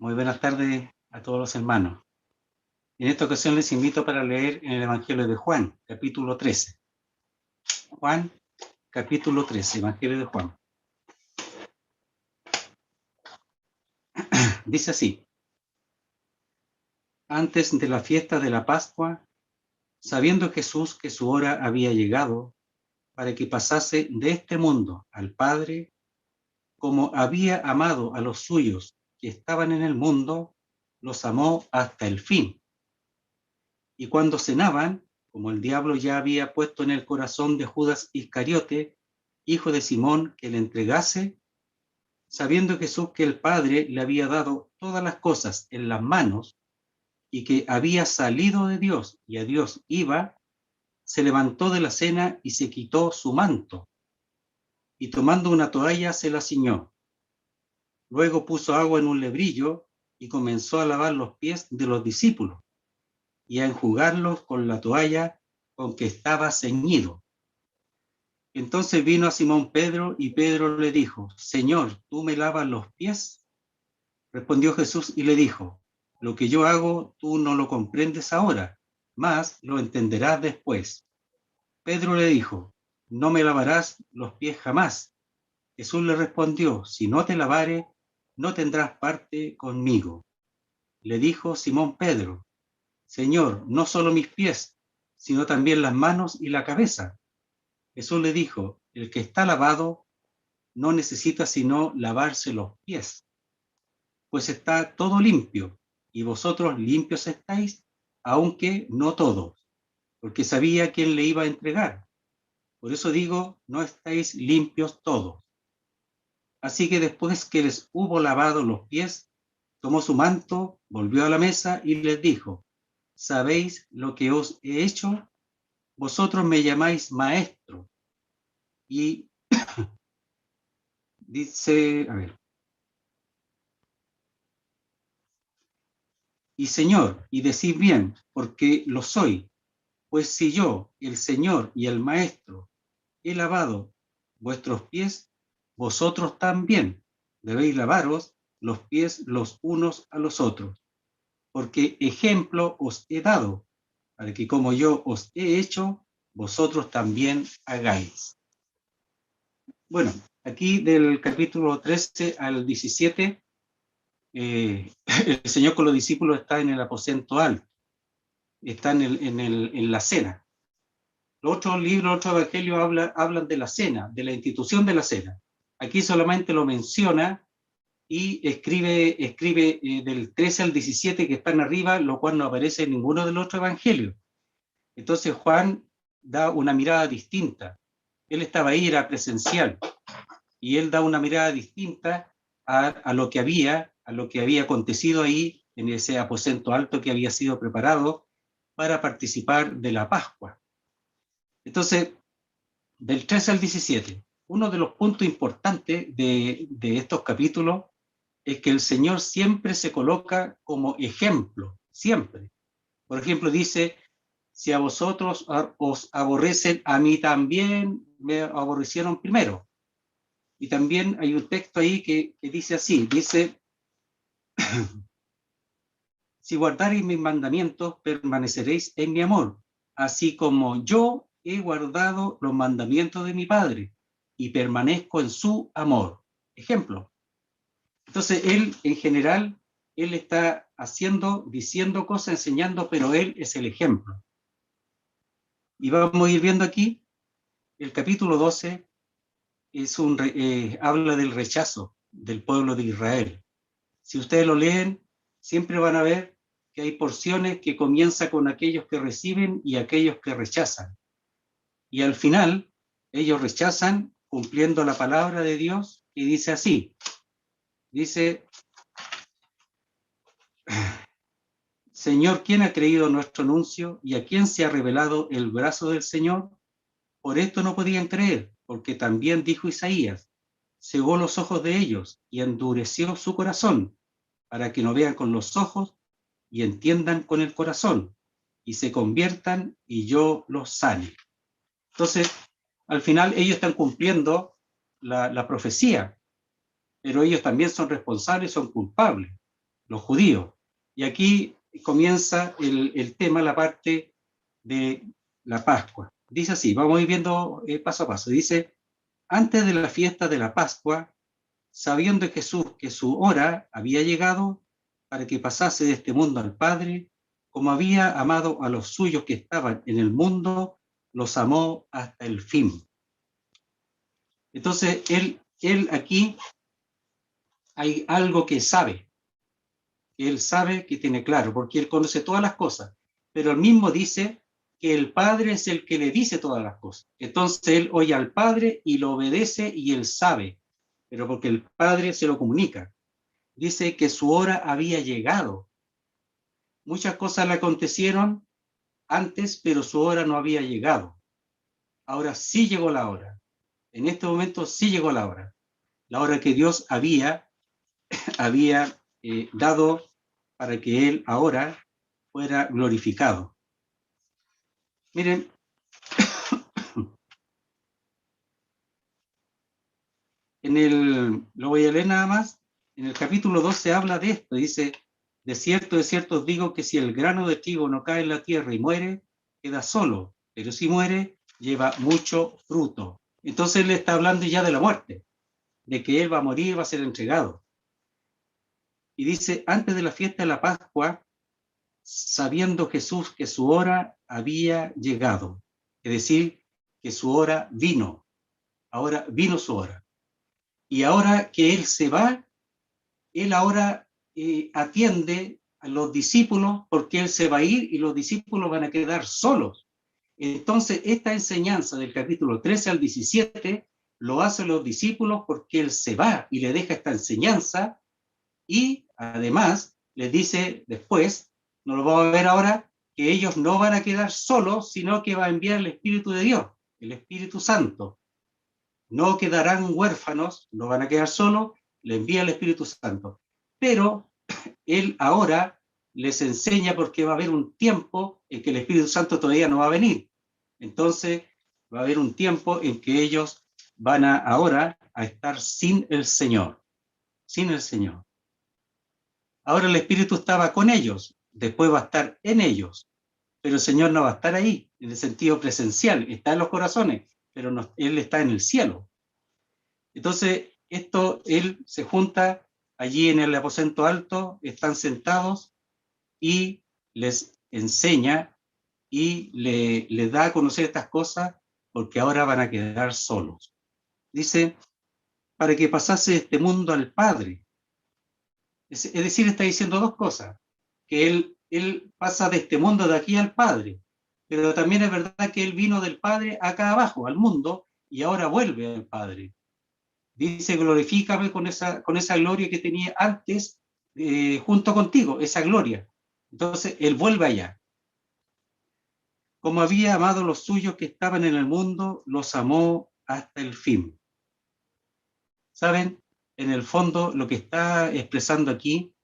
Muy buenas tardes a todos los hermanos. En esta ocasión les invito para leer en el Evangelio de Juan, capítulo 13. Juan, capítulo 13, Evangelio de Juan. Dice así: antes de la fiesta de la Pascua, sabiendo Jesús que su hora había llegado para que pasase de este mundo al Padre, como había amado a los suyos que estaban en el mundo, los amó hasta el fin. Y cuando cenaban, como el diablo ya había puesto en el corazón de Judas Iscariote, hijo de Simón, que le entregase, sabiendo Jesús que el Padre le había dado todas las cosas en las manos y que había salido de Dios y a Dios iba, se levantó de la cena y se quitó su manto, y tomando una toalla se la ciñó. Luego puso agua en un lebrillo y comenzó a lavar los pies de los discípulos y a enjugarlos con la toalla con que estaba ceñido. Entonces vino a Simón Pedro y Pedro le dijo: Señor, ¿tú me lavas los pies? Respondió Jesús y le dijo: lo que yo hago tú no lo comprendes ahora, mas lo entenderás después. Pedro le dijo: no me lavarás los pies jamás. Jesús le respondió: si no te lavare, no tendrás parte conmigo. Le dijo Simón Pedro: Señor, no solo mis pies, sino también las manos y la cabeza. Jesús le dijo: el que está lavado no necesita sino lavarse los pies, pues está todo limpio, y vosotros limpios estáis, aunque no todos, porque sabía quién le iba a entregar. Por eso digo, no estáis limpios todos. Así que después que les hubo lavado los pies, tomó su manto, volvió a la mesa y les dijo: ¿sabéis lo que os he hecho? Vosotros me llamáis maestro. Y dice, y Señor, y decid bien, porque lo soy. Pues si yo, el Señor y el Maestro, he lavado vuestros pies, vosotros también debéis lavaros los pies los unos a los otros, porque ejemplo os he dado, para que como yo os he hecho, vosotros también hagáis. Bueno, aquí del capítulo 13 al 17, el Señor con los discípulos está en el aposento alto, está en la cena. Los otros libros, otros evangelios hablan de la cena, de la institución de la cena. Aquí solamente lo menciona y escribe del 13 al 17 que están arriba, lo cual no aparece en ninguno de los otros evangelios. Entonces Juan da una mirada distinta. Él estaba ahí, era presencial, y él da una mirada distinta a lo que había acontecido ahí en ese aposento alto que había sido preparado para participar de la Pascua. Entonces, del 13 al 17, uno de los puntos importantes de estos capítulos es que el Señor siempre se coloca como ejemplo, siempre. Por ejemplo, dice: si a vosotros os aborrecen, a mí también me aborrecieron primero. Y también hay un texto ahí que dice así, dice: si guardareis mis mandamientos, permaneceréis en mi amor, así como yo he guardado los mandamientos de mi Padre y permanezco en su amor. Ejemplo. Entonces, él, en general, él está haciendo, diciendo cosas, enseñando, pero él es el ejemplo. Y vamos a ir viendo aquí, el capítulo 12 habla del rechazo del pueblo de Israel. Si ustedes lo leen, siempre van a ver que hay porciones que comienzan con aquellos que reciben y aquellos que rechazan. Y al final, ellos rechazan cumpliendo la palabra de Dios, y dice así, dice: Señor, ¿quién ha creído nuestro anuncio y a quién se ha revelado el brazo del Señor? Por esto no podían creer, porque también dijo Isaías: cegó los ojos de ellos y endureció su corazón, para que no vean con los ojos y entiendan con el corazón, y se conviertan y yo los sane. Entonces, al final ellos están cumpliendo la profecía, pero ellos también son responsables, son culpables. los judíos. Y aquí comienza el tema, la parte de la Pascua. Dice así, vamos a ir viendo paso a paso. Dice, antes de la fiesta de la Pascua, sabiendo Jesús que su hora había llegado para que pasase de este mundo al Padre, como había amado a los suyos que estaban en el mundo, los amó hasta el fin. Entonces, él aquí hay algo que sabe, él sabe que tiene claro, porque él conoce todas las cosas, pero él mismo dice que el Padre es el que le dice todas las cosas. Entonces él oye al Padre y lo obedece y él sabe, pero porque el Padre se lo comunica. Dice que su hora había llegado. Muchas cosas le acontecieron antes, pero su hora no había llegado. Ahora sí llegó la hora. En este momento sí llegó la hora que Dios había dado para que Él ahora fuera glorificado. Miren, lo voy a leer nada más, en el capítulo 12 habla de esto, dice, de cierto os digo que si el grano de trigo no cae en la tierra y muere, queda solo, pero si muere, lleva mucho fruto. Entonces él está hablando ya de la muerte, de que él va a morir, va a ser entregado. Y dice, antes de la fiesta de la Pascua, sabiendo Jesús que su hora había llegado, es decir, que su hora vino, ahora vino su hora. Y ahora que él se va, él ahora atiende a los discípulos porque él se va a ir y los discípulos van a quedar solos. Entonces, esta enseñanza del capítulo 13 al 17 lo hacen los discípulos porque él se va y le deja esta enseñanza y además les dice después, no lo vamos a ver ahora, que ellos no van a quedar solos, sino que va a enviar el Espíritu de Dios, el Espíritu Santo. No quedarán huérfanos, no van a quedar solos, le envía el Espíritu Santo. Pero él ahora les enseña porque va a haber un tiempo en que el Espíritu Santo todavía no va a venir. Entonces va a haber un tiempo en que ellos van ahora a estar sin el Señor, sin el Señor. Ahora el Espíritu estaba con ellos, después va a estar en ellos, pero el Señor no va a estar ahí, en el sentido presencial, está en los corazones, pero no, Él está en el cielo. Entonces, Él se junta allí en el aposento alto, están sentados y les enseña y les da a conocer estas cosas porque ahora van a quedar solos. Dice, para que pasase este mundo al Padre. Es decir, está diciendo dos cosas, que él pasa de este mundo de aquí al Padre, pero también es verdad que él vino del Padre acá abajo, al mundo, y ahora vuelve al Padre. Dice, glorifícame con esa gloria que tenía antes junto contigo, esa gloria. Entonces, él vuelve allá. Como había amado a los suyos que estaban en el mundo, los amó hasta el fin. ¿Saben? En el fondo, lo que está expresando aquí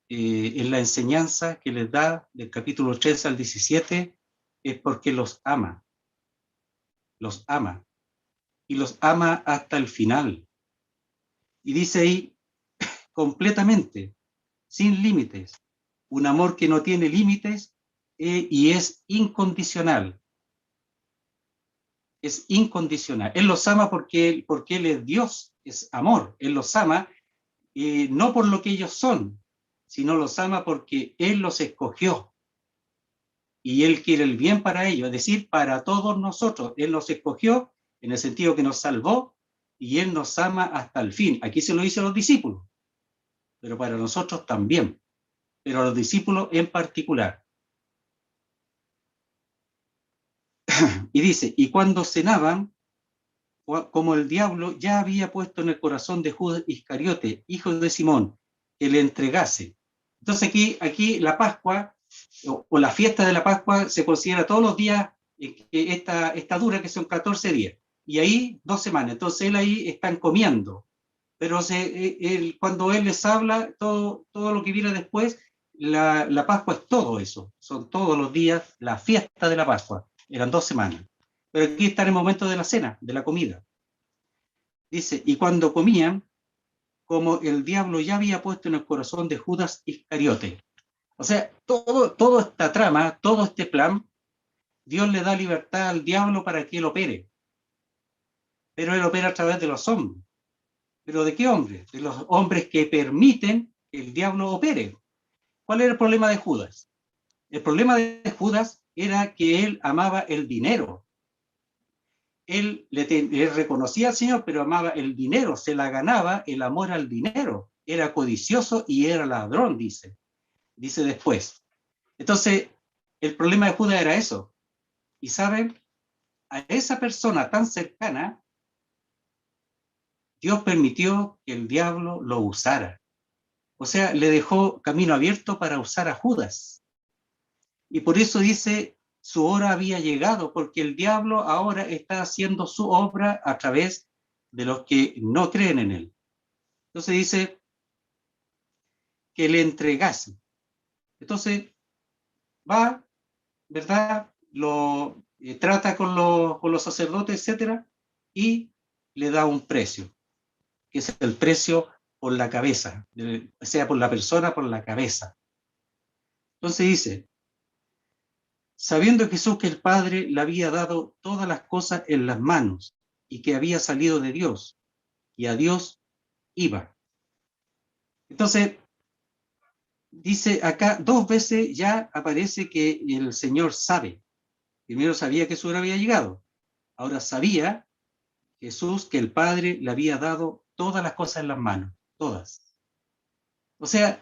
en la enseñanza que les da del capítulo 13 al 17 es porque los ama y los ama hasta el final. Y dice ahí completamente, sin límites, un amor que no tiene límites y es incondicional. Es incondicional. Él los ama porque Él es Dios, es amor. Él los ama no por lo que ellos son, sino los ama porque Él los escogió. Y Él quiere el bien para ellos, es decir, para todos nosotros. Él nos escogió en el sentido que nos salvó y Él nos ama hasta el fin. Aquí se lo dice a los discípulos, pero para nosotros también, pero a los discípulos en particular. Y dice, y cuando cenaban, como el diablo ya había puesto en el corazón de Judas Iscariote, hijo de Simón, que le entregase. Entonces aquí la Pascua o la fiesta de la Pascua se considera todos los días que esta dura, que son 14 días, y ahí 2 semanas. Entonces él ahí están comiendo, pero cuando él les habla, todo lo que viene después, la Pascua es todo eso, son todos los días la fiesta de la Pascua, eran 2 semanas. Pero aquí está en el momento de la cena, de la comida. Dice, y cuando comían, como el diablo ya había puesto en el corazón de Judas Iscariote. O sea, toda esta trama, todo este plan, Dios le da libertad al diablo para que él opere. Pero él opera a través de los hombres. ¿Pero de qué hombres? De los hombres que permiten que el diablo opere. ¿Cuál era el problema de Judas? El problema de Judas era que él amaba el dinero. Él reconocía al Señor, pero amaba el dinero, se la ganaba el amor al dinero. Era codicioso y era ladrón, dice después. Entonces, el problema de Judas era eso. Y saben, a esa persona tan cercana, Dios permitió que el diablo lo usara. O sea, le dejó camino abierto para usar a Judas. Y por eso dice, su hora había llegado, porque el diablo ahora está haciendo su obra a través de los que no creen en él. Entonces dice que le entregase. Entonces va, ¿verdad? Lo trata con los sacerdotes, etcétera, y le da un precio, que es el precio por la cabeza, sea por la persona, por la cabeza. Entonces dice, sabiendo Jesús que el Padre le había dado todas las cosas en las manos y que había salido de Dios y a Dios iba. Entonces, dice acá 2 veces ya aparece que el Señor sabe. Primero sabía que su hora había llegado. Ahora sabía Jesús que el Padre le había dado todas las cosas en las manos, todas. O sea,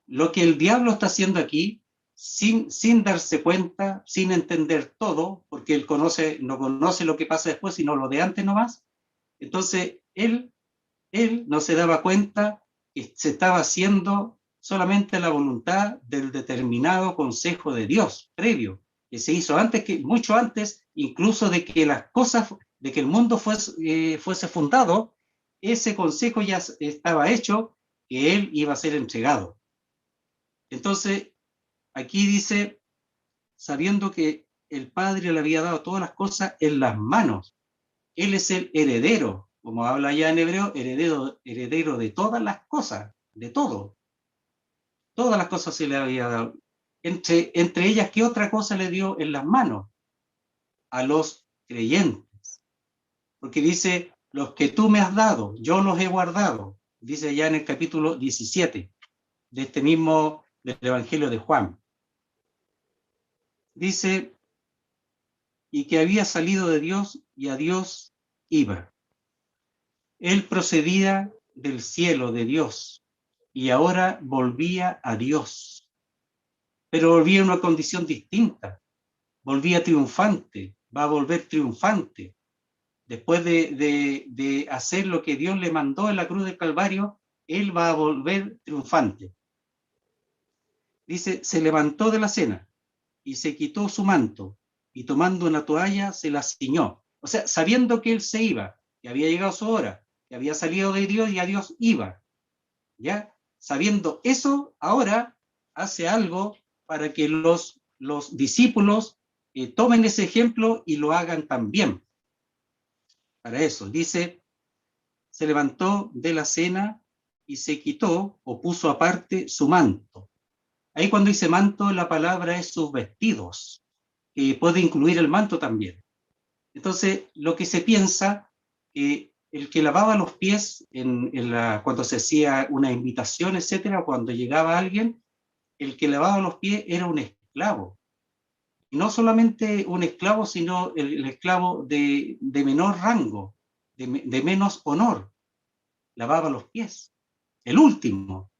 lo que el diablo está haciendo aquí, sin darse cuenta, sin entender todo, porque él no conoce lo que pasa después, sino lo de antes nomás. Entonces, él no se daba cuenta que se estaba haciendo solamente la voluntad del determinado consejo de Dios previo, que se hizo antes, mucho antes, incluso de que las cosas, de que el mundo fuese fundado. Ese consejo ya estaba hecho, que él iba a ser entregado. Entonces, aquí dice, sabiendo que el Padre le había dado todas las cosas en las manos, él es el heredero, como habla ya en hebreo, heredero de todas las cosas, de todo. Todas las cosas se le había dado. Entre ellas, ¿qué otra cosa le dio en las manos? A los creyentes. Porque dice, los que tú me has dado, yo los he guardado. Dice ya en el capítulo 17 de este mismo, del Evangelio de Juan. Dice, y que había salido de Dios y a Dios iba. Él procedía del cielo de Dios y ahora volvía a Dios, pero volvía en una condición distinta, volvía triunfante, va a volver triunfante. Después de hacer lo que Dios le mandó en la cruz del Calvario, él va a volver triunfante. Dice, se levantó de la cena y se quitó su manto y tomando una toalla se la ciñó. O sea, sabiendo que él se iba, que había llegado su hora, que había salido de Dios y a Dios iba. ¿Ya? Sabiendo eso, ahora hace algo para que los discípulos tomen ese ejemplo y lo hagan también. Para eso, dice, se levantó de la cena y se quitó o puso aparte su manto. Ahí cuando dice manto, la palabra es sus vestidos, que puede incluir el manto también. Entonces, lo que se piensa, el que lavaba los pies cuando se hacía una invitación, etcétera, cuando llegaba alguien, el que lavaba los pies era un esclavo. Y no solamente un esclavo, sino el esclavo de menor rango, de menos honor. Lavaba los pies. El último.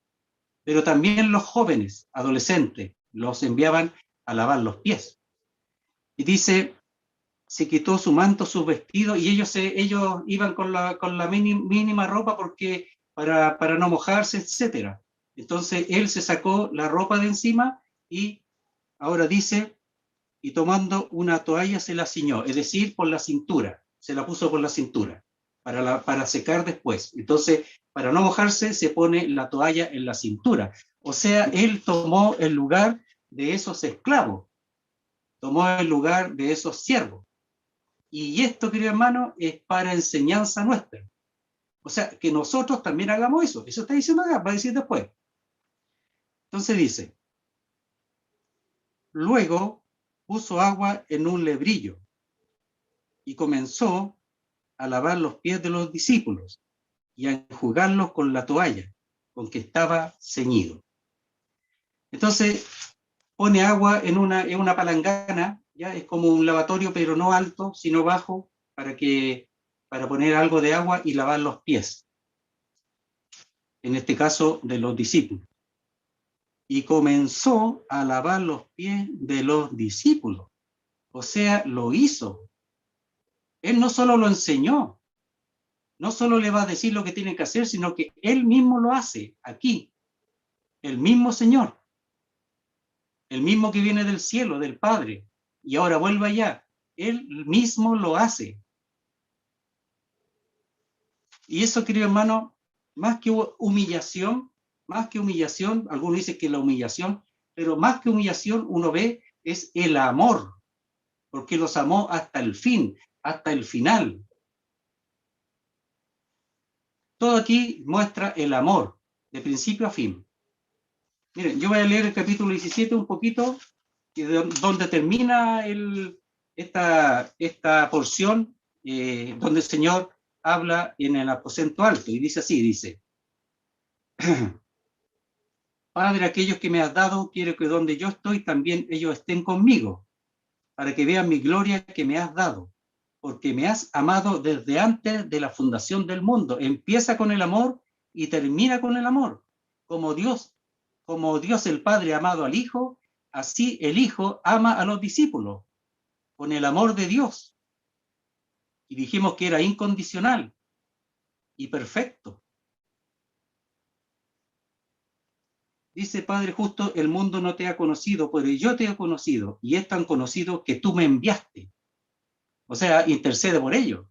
Pero también los jóvenes, adolescentes, los enviaban a lavar los pies. Y dice, se quitó su manto, sus vestidos, y ellos iban con la mínima ropa porque para no mojarse, etcétera. Entonces él se sacó la ropa de encima y ahora dice, y tomando una toalla se la ciñó, es decir, por la cintura, se la puso por la cintura, para secar después. Entonces, para no mojarse, se pone la toalla en la cintura. O sea, él tomó el lugar de esos esclavos, tomó el lugar de esos siervos. Y esto, querido hermano, es para enseñanza nuestra. O sea, que nosotros también hagamos eso. Eso está diciendo acá, va a decir después. Entonces dice, luego puso agua en un lebrillo y comenzó a lavar los pies de los discípulos y a enjugarlos con la toalla con que estaba ceñido. Entonces pone agua en una palangana, ya es como un lavatorio, pero no alto, sino bajo, para poner algo de agua y lavar los pies, en este caso de los discípulos. Y comenzó a lavar los pies de los discípulos, o sea, lo hizo. Él no solo lo enseñó, no solo le va a decir lo que tiene que hacer, sino que él mismo lo hace aquí, el mismo Señor, el mismo que viene del cielo, del Padre, y ahora vuelve allá, él mismo lo hace. Y eso, querido hermano, más que humillación, algunos dicen que la humillación, pero más que humillación uno ve es el amor, porque los amó hasta el fin, hasta el final. Todo aquí muestra el amor, de principio a fin. Miren, yo voy a leer el capítulo 17 un poquito, donde termina esta porción, donde el Señor habla en el aposento alto, y dice así, dice, Padre, aquellos que me has dado, quiero que donde yo estoy también ellos estén conmigo, para que vean mi gloria que me has dado, porque me has amado desde antes de la fundación del mundo. Empieza con el amor y termina con el amor. Como Dios el Padre ha amado al Hijo, así el Hijo ama a los discípulos, con el amor de Dios. Y dijimos que era incondicional y perfecto. Dice Padre justo, el mundo no te ha conocido, pero yo te he conocido, y es tan conocido que tú me enviaste. O sea, intercede por ellos.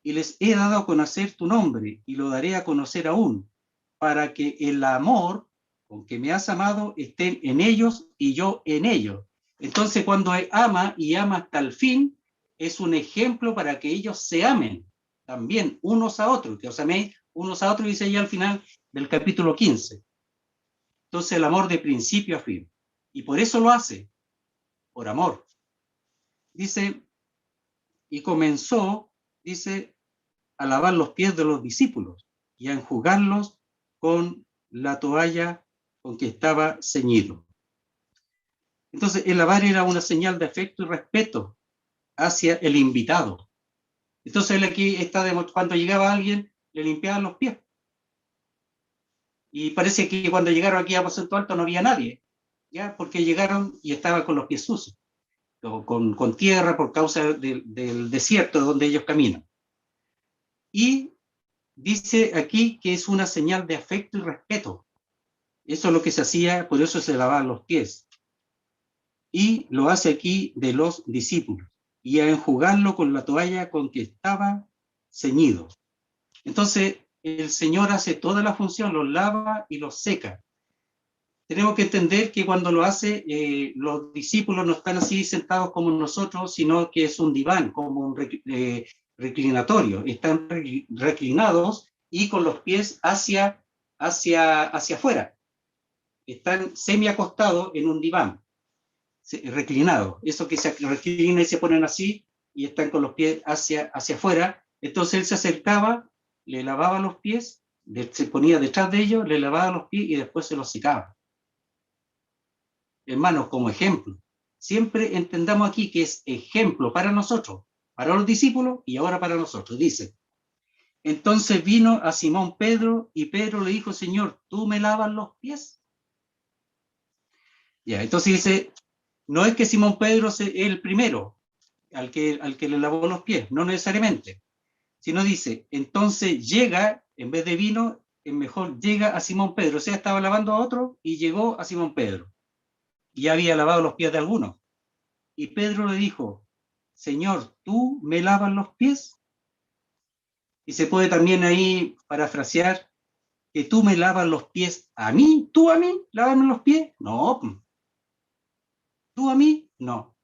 Y les he dado a conocer tu nombre, y lo daré a conocer aún, para que el amor con que me has amado esté en ellos y yo en ellos. Entonces, cuando ama y ama hasta el fin, es un ejemplo para que ellos se amen también unos a otros, que os améis unos a otros, dice ya al final del capítulo 15. Entonces, el amor de principio a fin. Y por eso lo hace, por amor. Dice, y comenzó, dice, a lavar los pies de los discípulos y a enjugarlos con la toalla con que estaba ceñido. Entonces, el lavar era una señal de afecto y respeto hacia el invitado. Entonces, él aquí está cuando llegaba alguien, le limpiaban los pies. Y parece que cuando llegaron aquí a Aposento Alto no había nadie, ¿ya? Porque llegaron y estaban con los pies sucios, con tierra por causa del desierto donde ellos caminan. Y dice aquí que es una señal de afecto y respeto. Eso es lo que se hacía, por eso se lavaban los pies. Y lo hace aquí de los discípulos, y a enjugarlo con la toalla con que estaba ceñido. Entonces, el Señor hace toda la función, los lava y los seca. Tenemos que entender que cuando lo hace, los discípulos no están así sentados como nosotros, sino que es un diván, como un reclinatorio. Están reclinados y con los pies hacia afuera. Están semi acostados en un diván, reclinado. Eso que se reclina y se ponen así y están con los pies hacia afuera. Entonces él se acercaba, le lavaba los pies, se ponía detrás de ellos, le lavaba los pies y después se los secaba. Hermanos, como ejemplo. Siempre entendamos aquí que es ejemplo para nosotros, para los discípulos y ahora para nosotros. Dice, entonces vino a Simón Pedro y Pedro le dijo, Señor, ¿tú me lavas los pies? Ya, entonces dice, no es que Simón Pedro sea el primero al que le lavó los pies, no necesariamente, sino dice, entonces llega, en vez de vino, mejor llega a Simón Pedro, o sea, estaba lavando a otro y llegó a Simón Pedro. Y ya había lavado los pies de algunos. Y Pedro le dijo, Señor, ¿tú me lavas los pies? Y se puede también ahí parafrasear que tú me lavas los pies a mí, tú a mí, lávame los pies. No, tú a mí, no.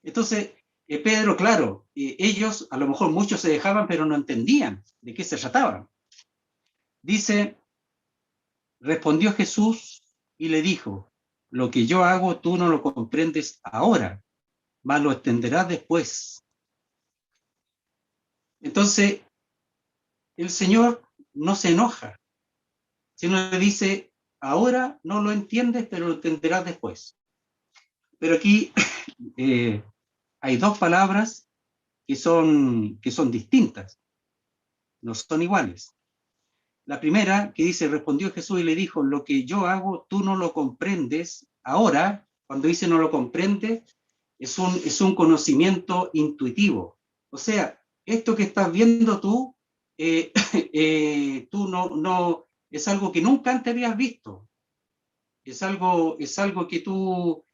Entonces, Pedro, claro, ellos, a lo mejor muchos se dejaban, pero no entendían de qué se trataba. Dice, respondió Jesús y le dijo, lo que yo hago tú no lo comprendes ahora, mas lo entenderás después. Entonces, el Señor no se enoja, sino le dice, ahora no lo entiendes, pero lo entenderás después. Pero aquí hay dos palabras que son distintas, no son iguales. La primera que dice, respondió Jesús y le dijo, lo que yo hago tú no lo comprendes ahora. Cuando dice no lo comprende, es un conocimiento intuitivo. O sea, esto que estás viendo tú, tú es algo que nunca antes habías visto. Es algo que tú,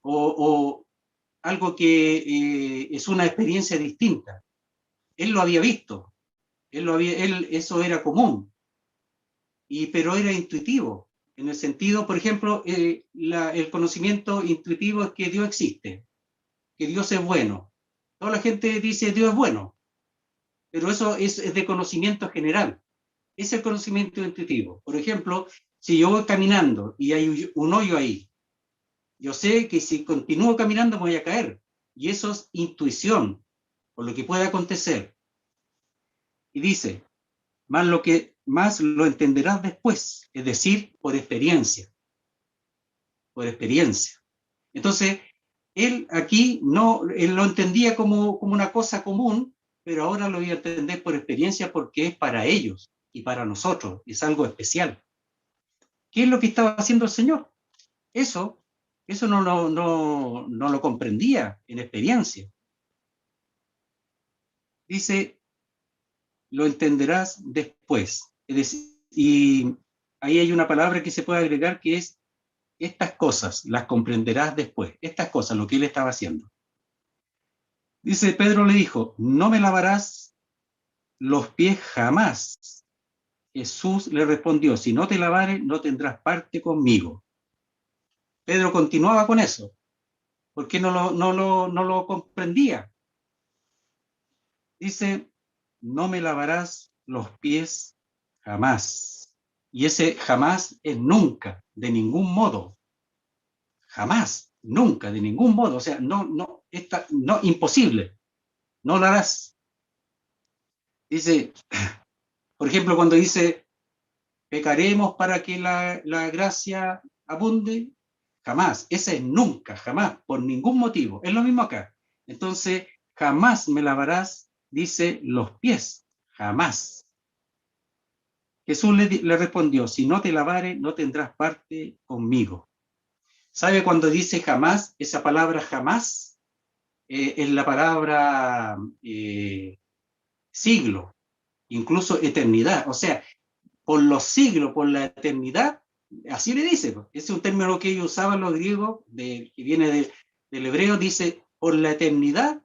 o algo que es una experiencia distinta. Él lo había visto, eso era común, pero era intuitivo. En el sentido, por ejemplo, el conocimiento intuitivo es que Dios existe, que Dios es bueno. Toda la gente dice Dios es bueno, pero eso es de conocimiento general. Es el conocimiento intuitivo. Por ejemplo, si yo voy caminando y hay un hoyo ahí, yo sé que si continúo caminando me voy a caer. Y eso es intuición, por lo que puede acontecer. Y dice, más lo entenderás después, es decir, por experiencia. Por experiencia. Entonces, él aquí él lo entendía como una cosa común, pero ahora lo voy a entender por experiencia porque es para ellos y para nosotros, es algo especial. ¿Qué es lo que estaba haciendo el Señor? Eso, eso no lo comprendía en experiencia. Dice, lo entenderás después. Es decir, y ahí hay una palabra que se puede agregar que es estas cosas, las comprenderás después. Estas cosas, lo que él estaba haciendo. Dice, Pedro le dijo, no me lavarás los pies jamás. Jesús le respondió, si no te lavares, no tendrás parte conmigo. Pedro continuaba con eso, porque no lo comprendía. Dice, no me lavarás los pies jamás. Y ese jamás es nunca, de ningún modo. Jamás, nunca, de ningún modo. O sea, imposible. No lo harás. Dice, por ejemplo, cuando dice, pecaremos para que la gracia abunde, jamás. Ese es nunca, jamás, por ningún motivo. Es lo mismo acá. Entonces, jamás me lavarás, dice, los pies. Jamás. Jesús le respondió, si no te lavares, no tendrás parte conmigo. ¿Sabe cuando dice jamás? Esa palabra jamás es la palabra siglo, incluso eternidad. O sea, por los siglos, por la eternidad, así le dice. Ese es un término que ellos usaban los griegos, que viene del hebreo, dice, por la eternidad,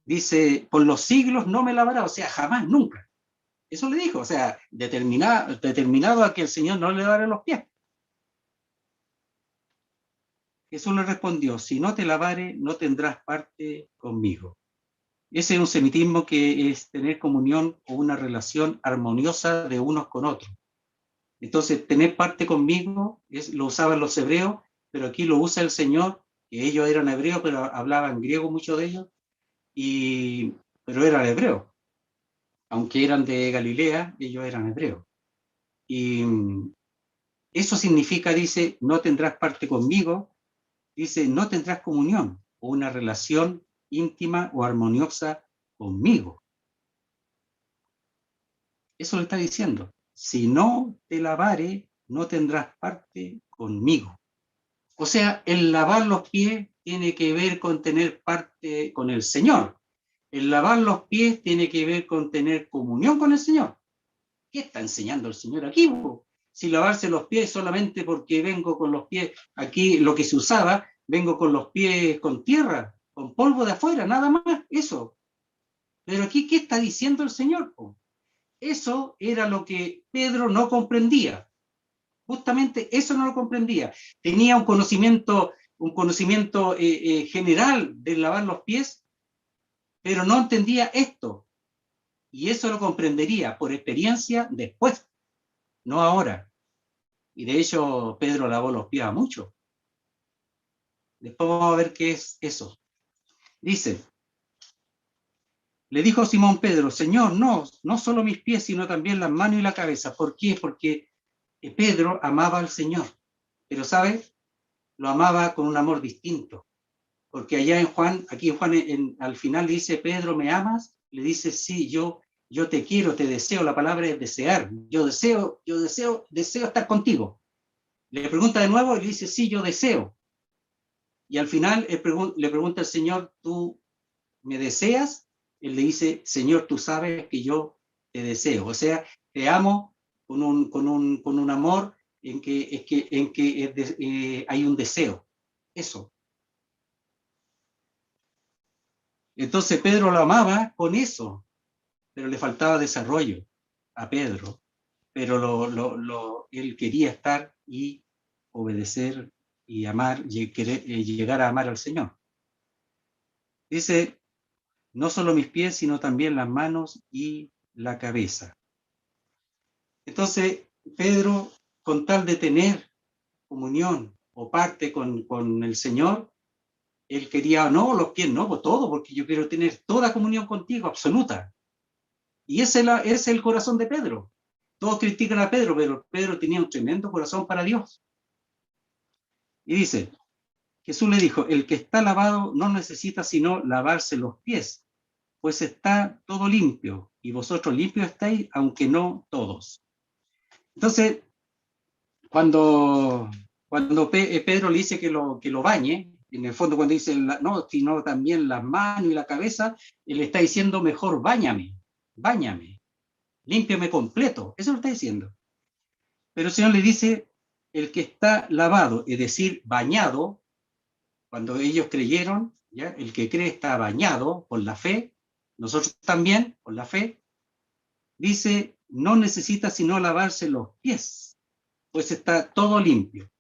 dice, por los siglos no me lavará, o sea, jamás, nunca. Eso le dijo, o sea, determinado a que el Señor no le lavara los pies. Jesús le respondió, si no te lavare, no tendrás parte conmigo. Ese es un semitismo que es tener comunión o una relación armoniosa de unos con otros. Entonces, tener parte conmigo, lo usaban los hebreos, pero aquí lo usa el Señor, que ellos eran hebreos, pero hablaban griego muchos de ellos, pero eran hebreos. Aunque eran de Galilea, ellos eran hebreos. Y eso significa, dice, no tendrás parte conmigo, dice, no tendrás comunión o una relación íntima o armoniosa conmigo. Eso le está diciendo. Si no te lavare, no tendrás parte conmigo. O sea, el lavar los pies tiene que ver con tener parte con el Señor. El lavar los pies tiene que ver con tener comunión con el Señor. ¿Qué está enseñando el Señor aquí? Si lavarse los pies solamente porque vengo con los pies, aquí lo que se usaba, vengo con los pies con tierra, con polvo de afuera, nada más, eso. Pero aquí, ¿qué está diciendo el Señor? Eso era lo que Pedro no comprendía. Justamente eso no lo comprendía. Tenía un conocimiento un conocimiento general de lavar los pies, pero no entendía esto. Y eso lo comprendería por experiencia después, no ahora. Y de hecho, Pedro lavó los pies a muchos. Después vamos a ver qué es eso. Dice, le dijo Simón Pedro, Señor, no solo mis pies, sino también las manos y la cabeza. ¿Por qué? Porque Pedro amaba al Señor. Pero, ¿sabes? Lo amaba con un amor distinto. Porque allá en Juan, aquí en Juan al final le dice, Pedro, ¿me amas? Le dice, sí, yo te quiero, te deseo. La palabra es desear. Yo deseo estar contigo. Le pregunta de nuevo y le dice, sí, yo deseo. Y al final le pregunta al Señor, ¿tú me deseas? Él le dice, Señor, tú sabes que yo te deseo. O sea, te amo con un amor en que hay un deseo. Eso. Entonces Pedro lo amaba con eso, pero le faltaba desarrollo a Pedro. Pero él quería estar y obedecer y amar y llegar a amar al Señor. Dice, no solo mis pies, sino también las manos y la cabeza. Entonces, Pedro, con tal de tener comunión o parte con el Señor, él quería, no, los pies, no, pues todo, porque yo quiero tener toda comunión contigo, absoluta. Y ese es el corazón de Pedro. Todos critican a Pedro, pero Pedro tenía un tremendo corazón para Dios. Y dice, Jesús le dijo, el que está lavado no necesita sino lavarse los pies, pues está todo limpio, y vosotros limpios estáis, aunque no todos. Entonces, cuando Pedro le dice que lo bañe, en el fondo cuando dice, no, sino también las manos y la cabeza, él está diciendo, mejor báñame, límpiame completo, eso lo está diciendo. Pero el Señor le dice, el que está lavado, es decir, bañado, cuando ellos creyeron, ¿ya? El que cree está bañado por la fe, nosotros también, por la fe, dice, no necesita sino lavarse los pies, pues está todo limpio.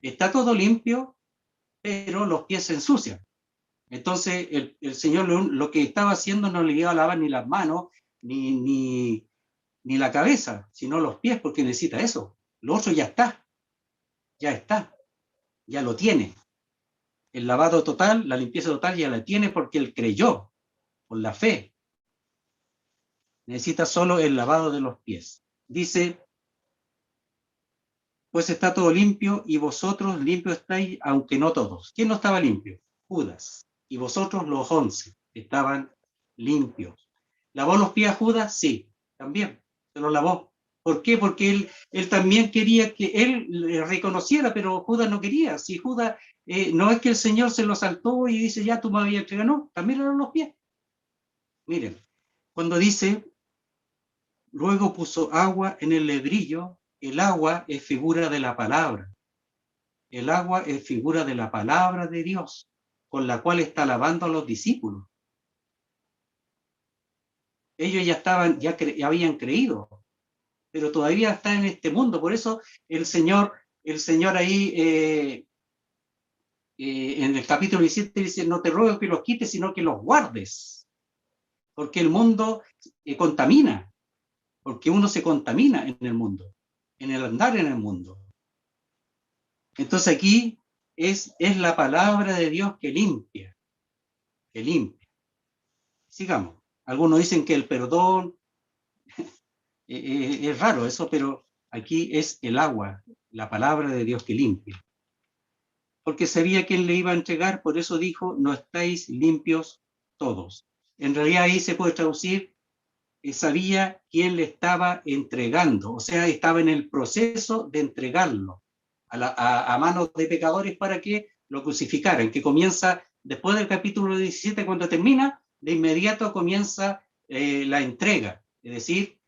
Está todo limpio, pero los pies se ensucian. Entonces, el Señor lo que estaba haciendo no le iba a lavar ni las manos, ni la cabeza, sino los pies, porque necesita eso. Lo otro ya está, ya lo tiene. El lavado total, la limpieza total ya la tiene porque él creyó, por la fe. Necesita solo el lavado de los pies. Dice, pues está todo limpio y vosotros limpios estáis, aunque no todos. ¿Quién no estaba limpio? Judas. Y vosotros los 11 estaban limpios. ¿Lavó los pies a Judas? Sí, también. Se los lavó. ¿Por qué? Porque él también quería que él le reconociera, pero Judas no quería. Si Judas, no es que el Señor se lo saltó y dice, ya tú me habías entregado, no, también lavó los pies. Miren, cuando dice, luego puso agua en el lebrillo, el agua es figura de la palabra. El agua es figura de la palabra de Dios, con la cual está lavando a los discípulos. Ellos ya habían creído, pero todavía está en este mundo. Por eso el Señor ahí en el capítulo 17 dice, no te ruego que los quites, sino que los guardes. Porque el mundo contamina, porque uno se contamina en el mundo, en el andar en el mundo. Entonces aquí es la palabra de Dios que limpia. Sigamos. Algunos dicen que el perdón, es raro eso, pero aquí es el agua, la palabra de Dios que limpia. Porque sabía quién le iba a entregar, por eso dijo, no estáis limpios todos. En realidad ahí se puede traducir, sabía quién le estaba entregando, o sea, estaba en el proceso de entregarlo a manos de pecadores para que lo crucificaran, que comienza después del capítulo 17, cuando termina, de inmediato comienza la entrega, es decir,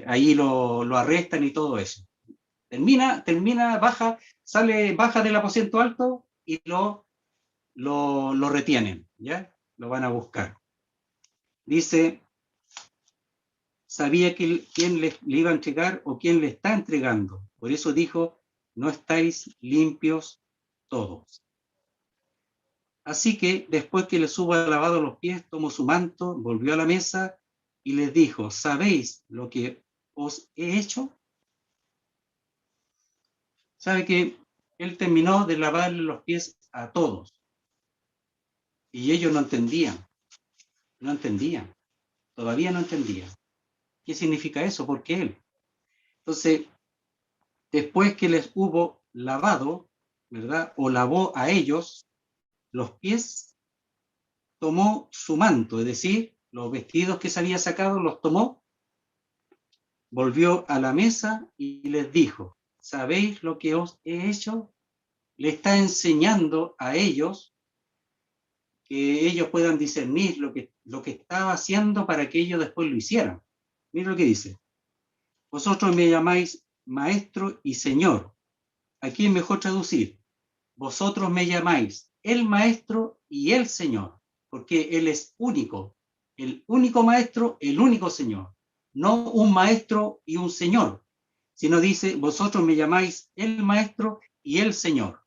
ahí lo arrestan y todo eso. Termina, baja del aposento alto y lo retienen, ¿ya? Lo van a buscar. Dice, sabía quién le iba a entregar o quién le está entregando. Por eso dijo, no estáis limpios todos. Así que después que les hubo lavado los pies, tomó su manto, volvió a la mesa y les dijo, ¿sabéis lo que os he hecho? Sabe que él terminó de lavarle los pies a todos y ellos no entendían, todavía no entendían. ¿Qué significa eso? ¿Por qué él? Entonces, después que les hubo lavado, ¿verdad? O lavó a ellos los pies, tomó su manto, es decir, los vestidos que se había sacado, los tomó, volvió a la mesa y les dijo, ¿sabéis lo que os he hecho? Le está enseñando a ellos que ellos puedan discernir lo que estaba haciendo para que ellos después lo hicieran. Mira lo que dice. Vosotros me llamáis maestro y señor. Aquí es mejor traducir. Vosotros me llamáis el maestro y el señor, porque él es único, el único maestro, el único señor. No un maestro y un señor, sino dice, vosotros me llamáis el maestro y el señor.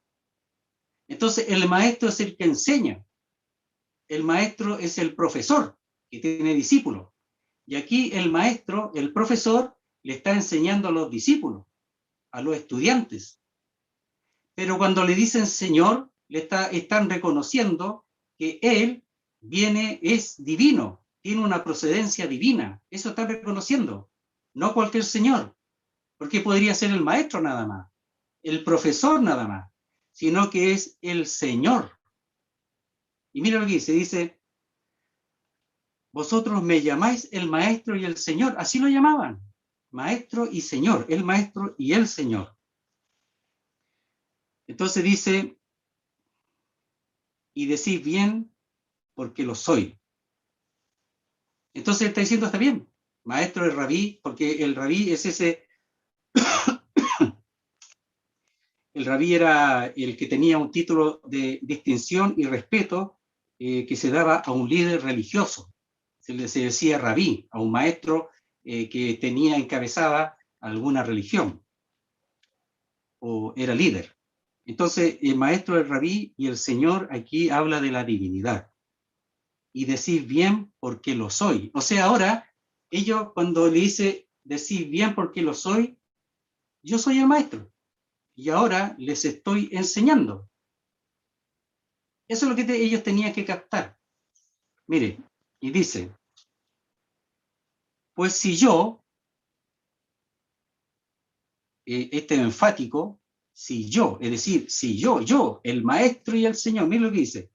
Entonces, el maestro es el que enseña. El maestro es el profesor que tiene discípulos. Y aquí el maestro, el profesor, le está enseñando a los discípulos, a los estudiantes. Pero cuando le dicen Señor, están reconociendo que Él es divino, tiene una procedencia divina. Eso están reconociendo. No cualquier Señor, porque podría ser el maestro nada más, el profesor nada más, sino que es el Señor. Y mira lo que dice, vosotros me llamáis el maestro y el Señor, así lo llamaban, maestro y Señor, el maestro y el Señor. Entonces dice, y decís bien porque lo soy. Entonces está diciendo, está bien, maestro el rabí, porque el rabí es ese, el rabí era el que tenía un título de distinción y respeto que se daba a un líder religioso. Se decía rabí, a un maestro que tenía encabezada alguna religión o era líder. Entonces, el maestro, el rabí y el señor aquí habla de la divinidad. Y decir bien porque lo soy. O sea, ahora, ellos cuando le dice decir bien porque lo soy, yo soy el maestro. Y ahora les estoy enseñando. Eso es lo que ellos tenían que captar. Mire, y dice, pues si yo, este enfático, si yo, es decir, si yo, el maestro y el señor, mire lo que dice,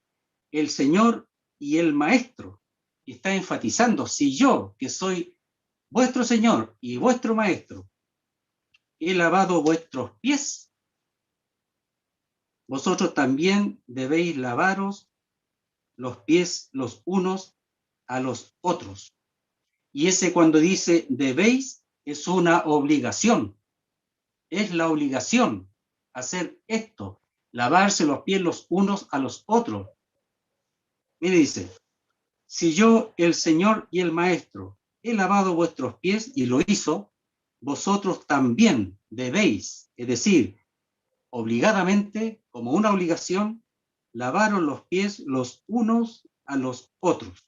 el señor y el maestro, está enfatizando, si yo, que soy vuestro señor y vuestro maestro, he lavado vuestros pies, vosotros también debéis lavaros los pies los unos a los otros. Y ese cuando dice debéis es una obligación, es la obligación hacer esto, lavarse los pies los unos a los otros. Mire, dice, si yo, el Señor y el Maestro, he lavado vuestros pies y lo hizo, vosotros también debéis, es decir, obligadamente, como una obligación, lavaron los pies los unos a los otros.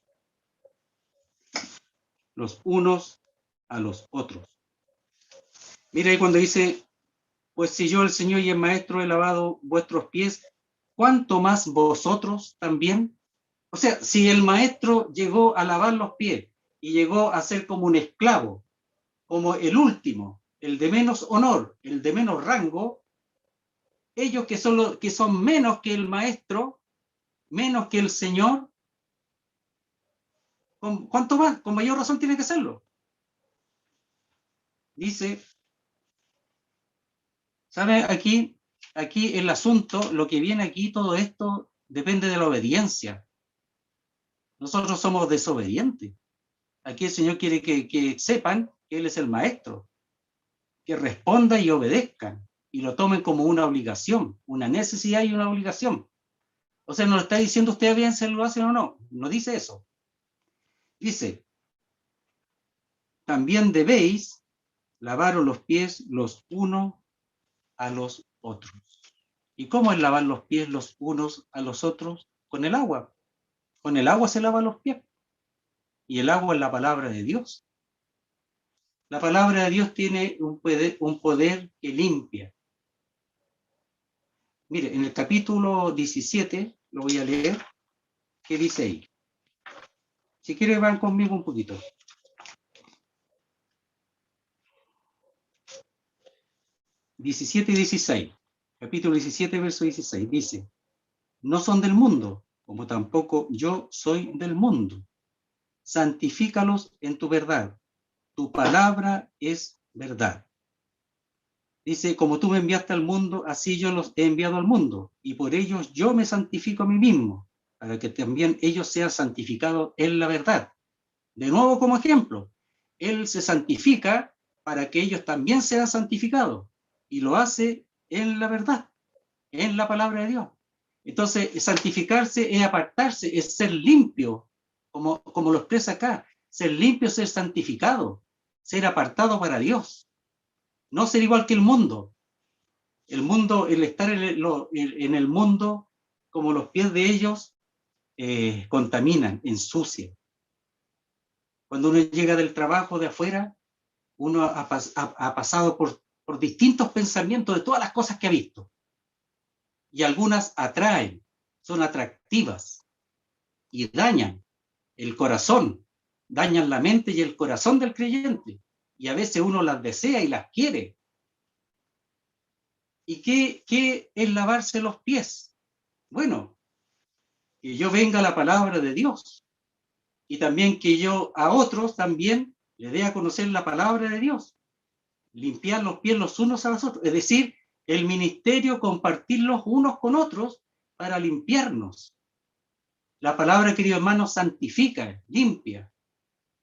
Los unos a los otros. Mira ahí cuando dice, pues si yo el Señor y el Maestro he lavado vuestros pies, ¿cuánto más vosotros también? O sea, si el Maestro llegó a lavar los pies y llegó a ser como un esclavo, como el último, el de menos honor, el de menos rango, ellos que son menos que el Maestro, menos que el Señor, ¿cuánto más? Con mayor razón tiene que hacerlo. Dice, ¿sabe? Aquí el asunto, lo que viene aquí, todo esto depende de la obediencia. Nosotros somos desobedientes. Aquí el Señor quiere que sepan que Él es el Maestro, que respondan y obedezcan y lo tomen como una obligación, una necesidad y una obligación. O sea, no le está diciendo usted bien si lo hacen o no, no dice eso. Dice, también debéis lavaros los pies los unos a los otros. ¿Y cómo es lavar los pies los unos a los otros? con el agua. Con el agua se lavan los pies. Y el agua es la palabra de Dios. La palabra de Dios tiene un poder que limpia. Mire, en el capítulo 17, lo voy a leer, ¿qué dice ahí? Si quieren van conmigo un poquito. 17 y 16. Capítulo 17, verso 16. Dice, no son del mundo, como tampoco yo soy del mundo. Santifícalos en tu verdad. Tu palabra es verdad. Dice, como tú me enviaste al mundo, así yo los he enviado al mundo, y por ellos yo me santifico a mí mismo, para que también ellos sean santificados en la verdad. De nuevo como ejemplo, Él se santifica para que ellos también sean santificados, y lo hace en la verdad, en la palabra de Dios. Entonces, santificarse es apartarse, es ser limpio, como lo expresa acá, ser limpio, ser santificado, ser apartado para Dios, no ser igual que el mundo. El mundo, el estar en el mundo, como los pies de ellos, contaminan, ensucian. Cuando uno llega del trabajo de afuera, uno ha pasado por distintos pensamientos de todas las cosas que ha visto. Y algunas atraen, son atractivas y dañan el corazón, dañan la mente y el corazón del creyente. Y a veces uno las desea y las quiere. ¿Y qué es lavarse los pies? Bueno, que yo venga a la palabra de Dios y también que yo a otros también le dé a conocer la palabra de Dios. Limpiar los pies los unos a los otros, es decir, el ministerio compartir los unos con otros para limpiarnos. La palabra, querido hermano, santifica, limpia.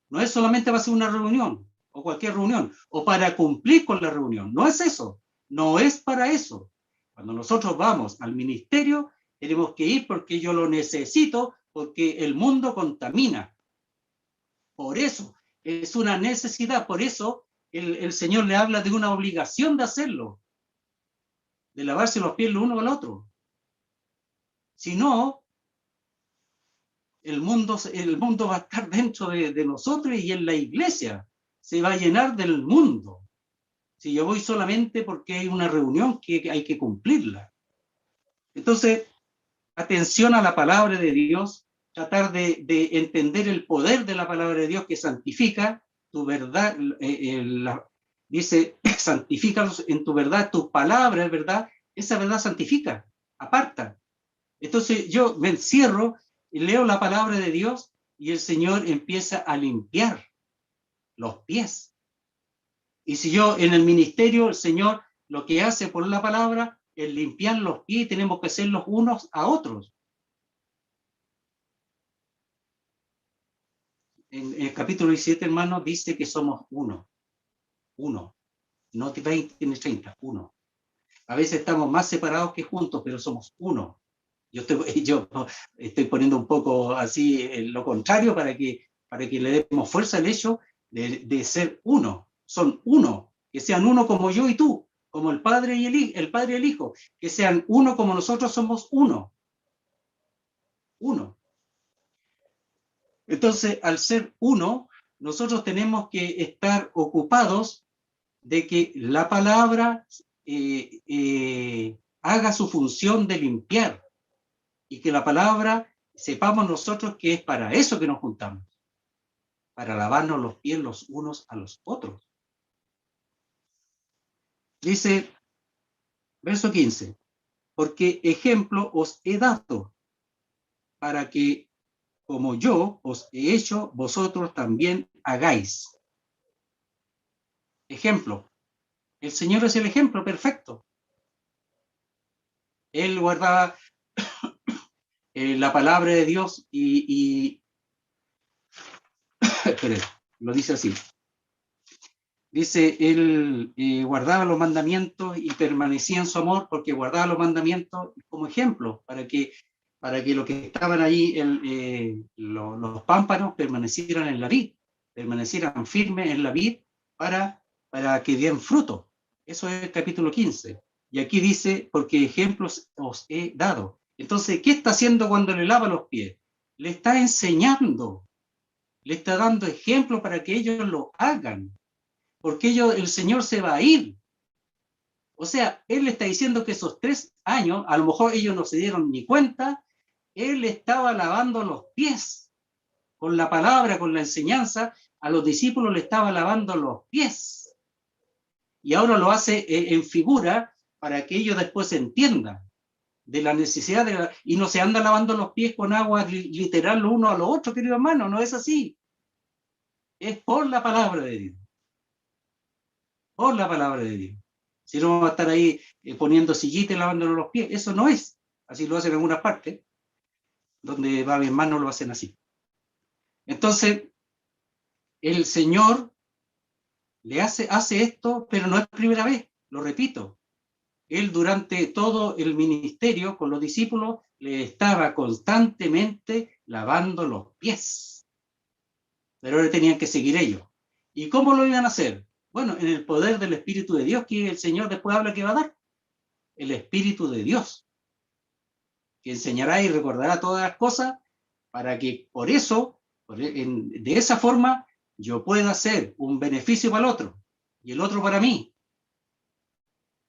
No es solamente para hacer una reunión o cualquier reunión o para cumplir con la reunión. No es eso. No es para eso. Cuando nosotros vamos al ministerio, tenemos que ir porque yo lo necesito, porque el mundo contamina. Por eso es una necesidad. Por eso el Señor le habla de una obligación de hacerlo, de lavarse los pies el uno al otro. Si no, el mundo va a estar dentro de nosotros y en la iglesia se va a llenar del mundo. Si yo voy solamente porque hay una reunión que hay que cumplirla. Entonces, atención a la palabra de Dios, tratar de entender el poder de la palabra de Dios que santifica tu verdad, dice, santifícalos en tu verdad, tu palabra es verdad, esa verdad santifica, aparta. Entonces yo me encierro, leo la palabra de Dios y el Señor empieza a limpiar los pies. Y si yo en el ministerio, el Señor lo que hace por la palabra es limpiar los pies y tenemos que ser los unos a otros. En el capítulo 17, hermanos, dice que somos uno, no 20 ni 30, uno. A veces estamos más separados que juntos, pero somos uno. Yo estoy poniendo un poco así lo contrario para que le demos fuerza al hecho de ser uno. Son uno, que sean uno como yo y tú, como el Padre y el Padre y el Hijo, que sean uno como nosotros somos uno. Uno. Entonces, al ser uno, nosotros tenemos que estar ocupados de que la palabra haga su función de limpiar y que la palabra sepamos nosotros que es para eso que nos juntamos, para lavarnos los pies los unos a los otros. Dice, verso 15, porque ejemplo os he dado para que como yo os he hecho, vosotros también hagáis. Ejemplo. El Señor es el ejemplo perfecto. Él guardaba la palabra de Dios y lo dice así. Dice, él guardaba los mandamientos y permanecía en su amor porque guardaba los mandamientos como ejemplo para que los que estaban ahí, los pámpanos, permanecieran en la vid, permanecieran firmes en la vid para que dieran fruto. Eso es el capítulo 15. Y aquí dice, porque ejemplos os he dado. Entonces, ¿qué está haciendo cuando le lava los pies? Le está enseñando, le está dando ejemplo para que ellos lo hagan, porque el Señor se va a ir. O sea, Él le está diciendo que esos 3 años, a lo mejor ellos no se dieron ni cuenta, Él estaba lavando los pies con la palabra, con la enseñanza, a los discípulos le estaba lavando los pies. Y ahora lo hace en figura para que ellos después entiendan de la necesidad y no se anda lavando los pies con agua literal lo uno a lo otro, querido hermano, no es así. Es por la palabra de Dios. Por la palabra de Dios. Si no va a estar ahí poniendo sillita y lavándonos los pies, eso no es. Así lo hacen en algunas partes, donde va mi hermano lo hacen así. Entonces, el Señor le hace esto, pero no es primera vez, lo repito. Él durante todo el ministerio con los discípulos le estaba constantemente lavando los pies. Pero ahora tenían que seguir ellos. ¿Y cómo lo iban a hacer? Bueno, en el poder del Espíritu de Dios que el Señor después habla que va a dar. El Espíritu de Dios, que enseñará y recordará todas las cosas para que por eso, de esa forma, yo pueda hacer un beneficio para el otro y el otro para mí.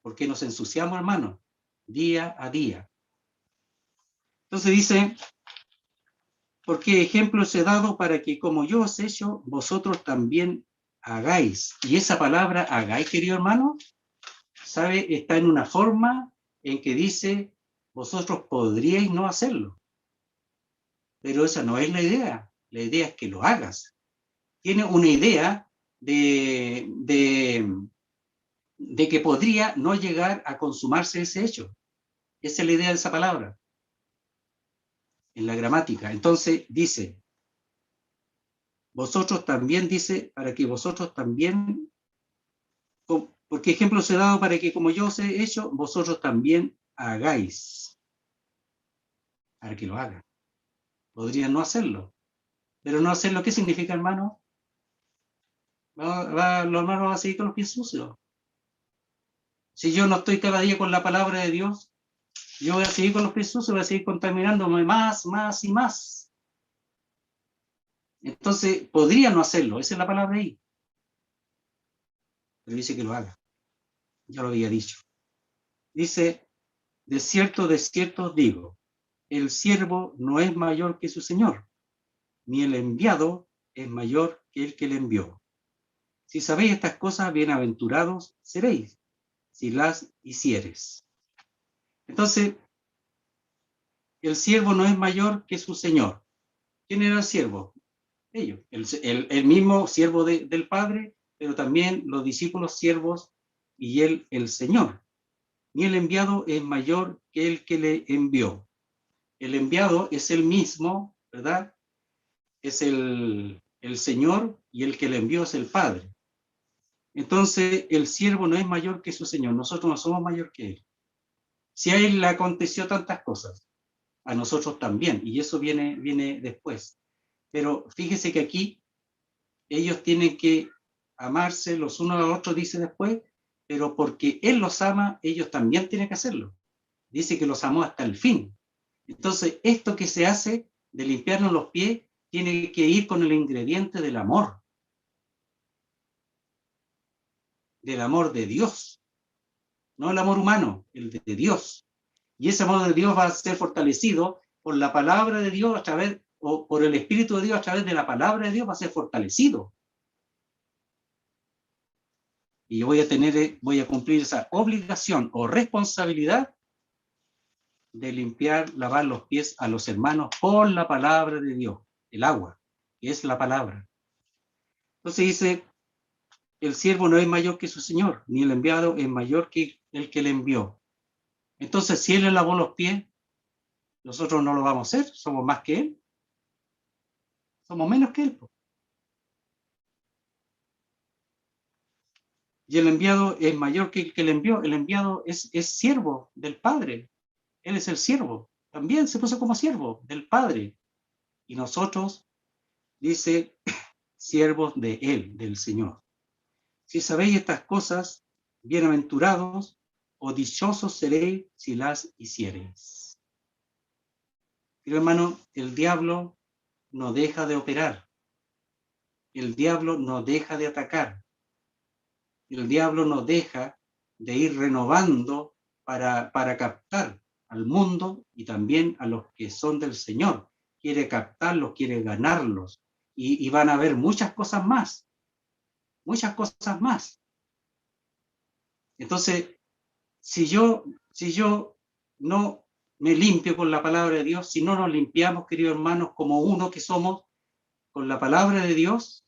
Porque nos ensuciamos, hermanos, día a día. Entonces dice, porque ejemplo os he dado para que como yo os he hecho, vosotros también hagáis. Y esa palabra hagáis, querido hermano, ¿sabe? Está en una forma en que dice, vosotros podríais no hacerlo. Pero esa no es la idea. La idea es que lo hagas. Tiene una idea de que podría no llegar a consumarse ese hecho. Esa es la idea de esa palabra en la gramática. Entonces dice, vosotros también, dice, para que vosotros también, porque ejemplo os he dado para que como yo os he hecho, vosotros también hagáis. Para que lo hagan. Podrían no hacerlo. Pero no hacerlo, ¿qué significa, hermano? Los hermanos van a seguir con los pies sucios. Si yo no estoy cada día con la palabra de Dios, yo voy a seguir con los pies sucios, voy a seguir contaminándome más y más. Entonces, podría no hacerlo, esa es la palabra ahí. Pero dice que lo haga. Ya lo había dicho. Dice, de cierto os digo, el siervo no es mayor que su señor, ni el enviado es mayor que el que le envió. Si sabéis estas cosas, bienaventurados seréis, si las hicieres. Entonces, el siervo no es mayor que su señor. ¿Quién era el siervo? Ellos. El mismo siervo del Padre, pero también los discípulos siervos y él, el Señor. Ni el enviado es mayor que el que le envió. El enviado es el mismo, ¿verdad? Es el Señor y el que le envió es el Padre. Entonces, el siervo no es mayor que su Señor. Nosotros no somos mayor que él. Si a él le aconteció tantas cosas, a nosotros también, y eso viene después. Pero fíjese que aquí ellos tienen que amarse los unos a los otros, dice después, pero porque Él los ama, ellos también tienen que hacerlo. Dice que los amó hasta el fin. Entonces, esto que se hace de limpiarnos los pies tiene que ir con el ingrediente del amor de Dios, no el amor humano, el de Dios. Y ese amor de Dios va a ser fortalecido por la palabra de Dios a través, o por el Espíritu de Dios a través de la palabra de Dios va a ser fortalecido. Y yo voy a cumplir esa obligación o responsabilidad de limpiar, lavar los pies a los hermanos con la palabra de Dios, el agua, que es la palabra. Entonces dice, el siervo no es mayor que su señor, ni el enviado es mayor que el que le envió. Entonces, si él le lavó los pies, nosotros no lo vamos a hacer, somos más que él, somos menos que él. Y el enviado es mayor que el que le envió. El enviado es siervo del Padre. Él es el siervo. También se puso como siervo del Padre. Y nosotros, dice, siervos de Él, del Señor. Si sabéis estas cosas, bienaventurados o dichosos seréis si las hiciereis. Pero hermano, el diablo no deja de operar. El diablo no deja de atacar. El diablo no deja de ir renovando para captar al mundo y también a los que son del Señor. Quiere captarlos, quiere ganarlos. Y van a haber muchas cosas más. Muchas cosas más. Entonces, si yo no me limpio con la palabra de Dios, si no nos limpiamos, queridos hermanos, como uno que somos, con la palabra de Dios,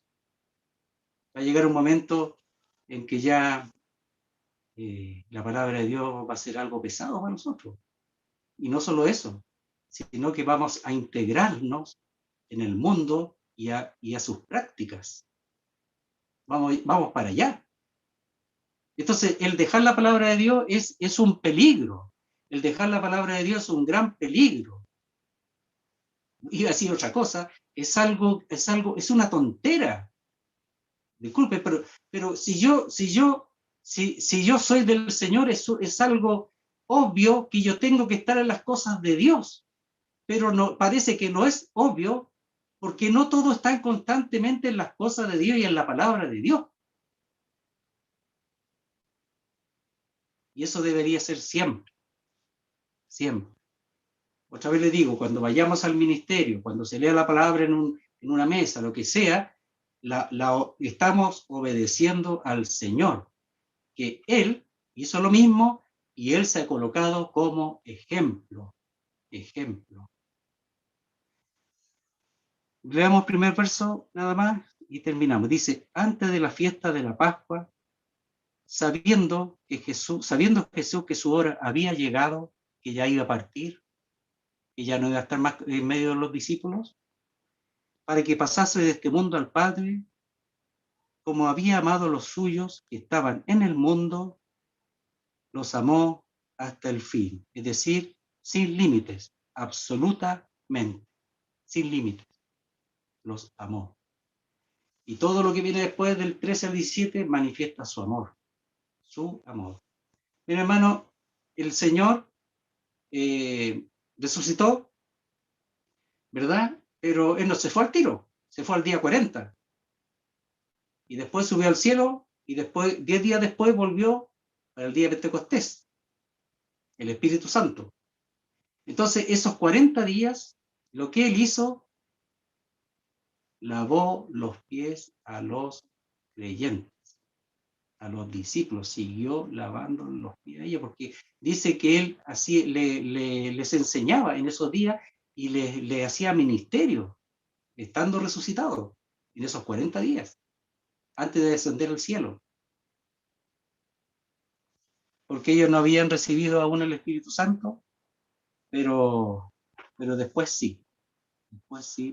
va a llegar un momento en que ya la palabra de Dios va a ser algo pesado para nosotros. Y no solo eso, sino que vamos a integrarnos en el mundo y a sus prácticas. Vamos para allá. Entonces, el dejar la palabra de Dios es un peligro. El dejar la palabra de Dios es un gran peligro. Iba a decir otra cosa, es una tontera. Disculpe, pero si yo soy del Señor, es algo obvio que yo tengo que estar en las cosas de Dios. Pero no, parece que no es obvio porque no todo está constantemente en las cosas de Dios y en la palabra de Dios. Y eso debería ser siempre, siempre. Otra vez le digo, cuando vayamos al ministerio, cuando se lea la palabra en una mesa, lo que sea, estamos obedeciendo al Señor, que Él hizo lo mismo y Él se ha colocado como ejemplo. Ejemplo. Leamos el primer verso nada más y terminamos. Dice, antes de la fiesta de la Pascua, sabiendo Jesús que su hora había llegado, que ya iba a partir, que ya no iba a estar más en medio de los discípulos, para que pasase de este mundo al Padre, como había amado a los suyos que estaban en el mundo, los amó hasta el fin. Es decir, sin límites, absolutamente, sin límites, los amó. Y todo lo que viene después del 13 al 17 manifiesta su amor, su amor. Mi hermano, el Señor resucitó, ¿verdad? Pero Él no se fue al tiro, se fue al día 40. Y después subió al cielo y después, 10 días después, volvió para el día de Pentecostés, el Espíritu Santo. Entonces, esos 40 días, lo que Él hizo, lavó los pies a los creyentes, a los discípulos, siguió lavando los pies a ellos, porque dice que Él así les enseñaba en esos días y le hacía ministerio, estando resucitado, en esos 40 días, antes de descender al cielo. Porque ellos no habían recibido aún el Espíritu Santo, pero después sí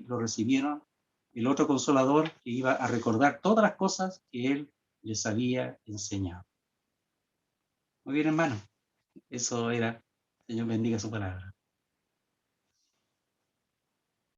lo recibieron, el otro consolador que iba a recordar todas las cosas que Él les había enseñado. Muy bien, hermano, eso era. Señor bendiga su palabra.